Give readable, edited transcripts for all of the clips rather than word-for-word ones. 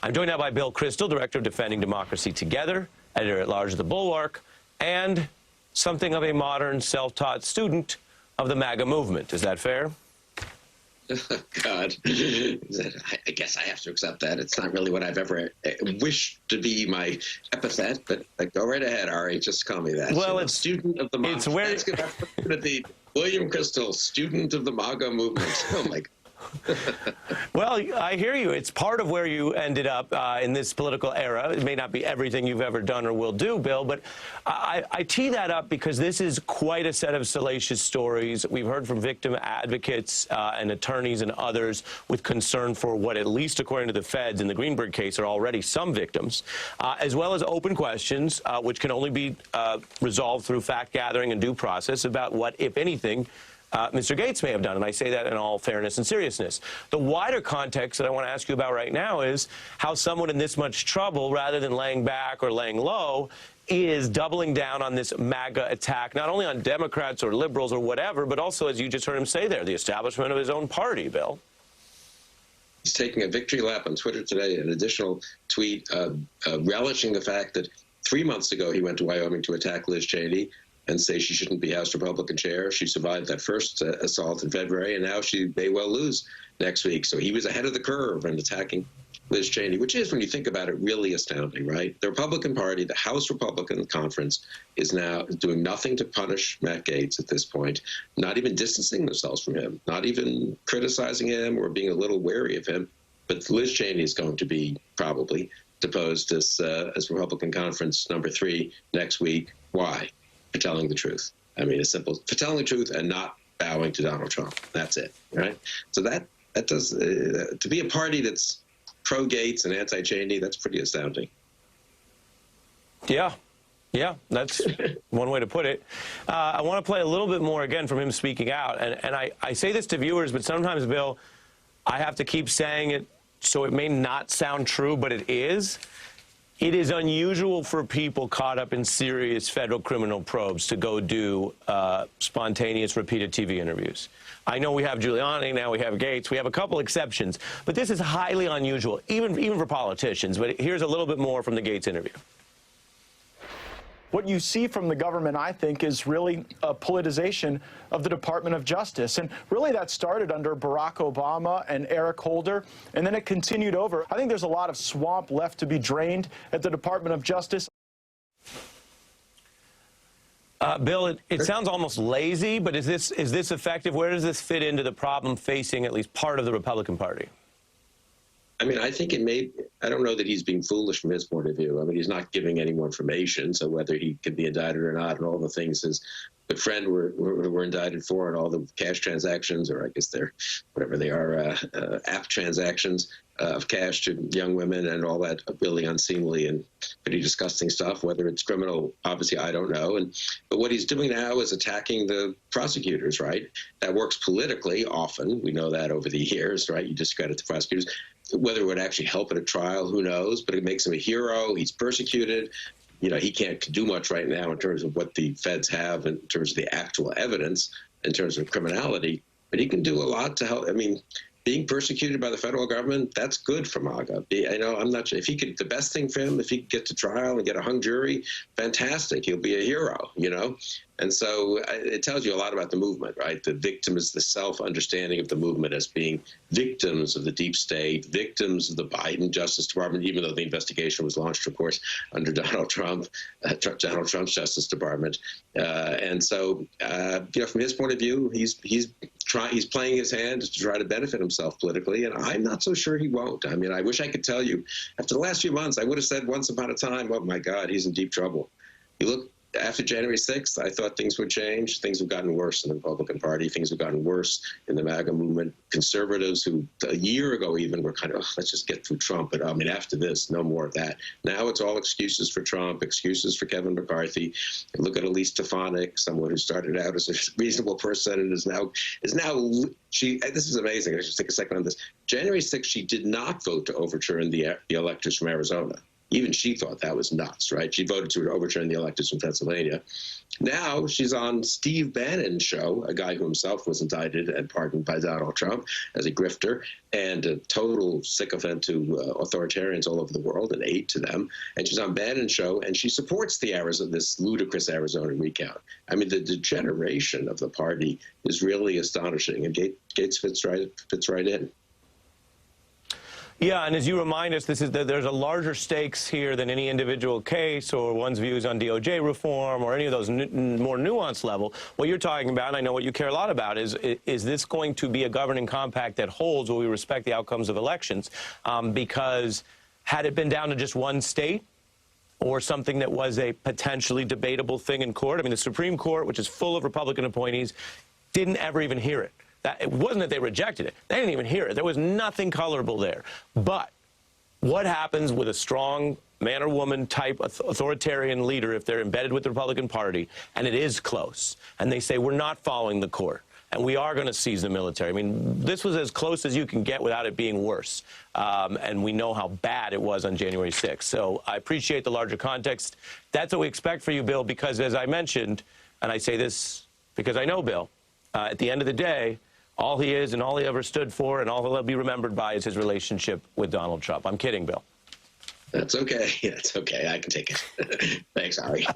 I'm joined now by Bill Kristol, Director of Defending Democracy Together, Editor-at-Large of The Bulwark, and something of a modern self-taught student of the MAGA movement. Is that fair? God, I guess I have to accept that. It's not really what I've ever wished to be my epithet, but go right ahead, Ari. Just call me that. Well, it's student of the MAGA. It's where that's going to be William Kristol, student of the MAGA movement. Oh my God. Well, I hear you. It's part of where you ended up in this political era. It may not be everything you've ever done or will do, Bill, but I tee that up because this is quite a set of salacious stories. We've heard from victim advocates and attorneys and others with concern for what, at least according to the feds in the Greenberg case, are already some victims, as well as open questions, which can only be resolved through fact-gathering and due process about what, if anything, Mr. Gaetz may have done, and I say that in all fairness and seriousness. The wider context that I want to ask you about right now is how someone in this much trouble, rather than laying back or laying low, is doubling down on this MAGA attack, not only on Democrats or liberals or whatever, but also, as you just heard him say there, the establishment of his own party, Bill. He's taking a victory lap on Twitter today, an additional tweet relishing the fact that 3 months ago he went to Wyoming to attack Liz Cheney and say she shouldn't be House Republican chair. She survived that first assault in February, and now she may well lose next week. So he was ahead of the curve in attacking Liz Cheney, which is, when you think about it, really astounding, right? The Republican Party, the House Republican Conference, is now doing nothing to punish Matt Gaetz at this point, not even distancing themselves from him, not even criticizing him or being a little wary of him. But Liz Cheney is going to be probably deposed as Republican Conference number 3 next week. Why? For telling the truth. I mean, it's simple. For telling the truth and not bowing to Donald Trump. That's it, right? So that does, to be a party that's pro-Gaetz and anti-Cheney, that's pretty astounding. Yeah, that's one way to put it. I want to play a little bit more, again, from him speaking out. And I say this to viewers, but sometimes, Bill, I have to keep saying it so it may not sound true, but it is. It is unusual for people caught up in serious federal criminal probes to go do spontaneous, repeated TV interviews. I know we have Giuliani, now we have Gaetz. We have a couple exceptions, but this is highly unusual, even for politicians. But here's a little bit more from the Gaetz interview. What you see from the government, I think, is really a politicization of the Department of Justice. And really that started under Barack Obama and Eric Holder, and then it continued over. I think there's a lot of swamp left to be drained at the Department of Justice. Bill, it sounds almost lazy, but is this effective? Where does this fit into the problem facing at least part of the Republican Party? I mean, I think I don't know that he's being foolish from his point of view. I mean, he's not giving any more information, so whether he could be indicted or not and all the things his good friend were indicted for and all the cash transactions, or I guess they're, whatever they are, app transactions of cash to young women and all that really unseemly and pretty disgusting stuff. Whether it's criminal, obviously, I don't know. But what he's doing now is attacking the prosecutors, right? That works politically often. We know that over the years, right? You discredit the prosecutors. Whether it would actually help at a trial, who knows? But it makes him a hero. He's persecuted. You know, he can't do much right now in terms of what the feds have, in terms of the actual evidence, in terms of criminality. But he can do a lot to help. I mean, being persecuted by the federal government, that's good for MAGA. I know, I'm not sure if he could, the best thing for him, if he could get to trial and get a hung jury, fantastic. He'll be a hero, you know? And so it tells you a lot about the movement, right? The victim is the self-understanding of the movement as being victims of the deep state, victims of the Biden Justice Department, even though the investigation was launched, of course, under Donald Trump, Donald Trump's Justice Department. And so, you know, from his point of view, he's playing his hand to try to benefit himself politically, and I'm not so sure he won't. I mean, I wish I could tell you. After the last few months, I would have said once upon a time, oh, my God, he's in deep trouble. You look, after January 6th, I thought things would change. Things have gotten worse in the Republican Party. Things have gotten worse in the MAGA movement. Conservatives who a year ago even were kind of, oh, let's just get through Trump. But I mean, after this, no more of that. Now it's all excuses for Trump, excuses for Kevin McCarthy. And look at Elise Stefanik, someone who started out as a reasonable person and is now she. This is amazing. I should take a second on this. January 6th, she did not vote to overturn the electors from Arizona. even she thought that was nuts, right? She voted to overturn the electives from Pennsylvania. Now she's on Steve Bannon's show, a guy who himself was indicted and pardoned by Donald Trump as a grifter and a total sycophant to authoritarians all over the world, an aide to them. And she's on Bannon's show, and she supports the this ludicrous Arizona recount. I mean, the degeneration of the party is really astonishing, and Gaetz fits right in. Yeah, and as you remind us, there's a larger stakes here than any individual case or one's views on DOJ reform or any of those more nuanced level. What you're talking about, and I know what you care a lot about, is this going to be a governing compact that holds where we respect the outcomes of elections? Because had it been down to just one state or something that was a potentially debatable thing in court, I mean, the Supreme Court, which is full of Republican appointees, didn't ever even hear it. It wasn't that they rejected it. They didn't even hear it. There was nothing colorable there. But what happens with a strong man or woman type authoritarian leader if they're embedded with the Republican Party and it is close and they say, we're not following the court and we are going to seize the military? I mean, this was as close as you can get without it being worse. And we know how bad it was on January 6th. So I appreciate the larger context. That's what we expect for you, Bill, because as I mentioned, and I say this because I know Bill, at the end of the day, all he is and all he ever stood for and all he'll be remembered by is his relationship with Donald Trump. I'm kidding, Bill. That's okay. That's okay. I can take it. Thanks, Ari.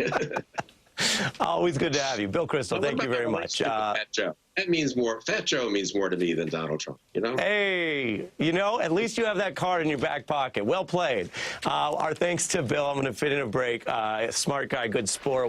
Always good to have you. Bill Kristol, thank you very much. Fat Joe. That means more. Fat Joe means more to me than Donald Trump, you know? Hey, you know, at least you have that card in your back pocket. Well played. Our thanks to Bill. I'm going to fit in a break. Smart guy, good sport.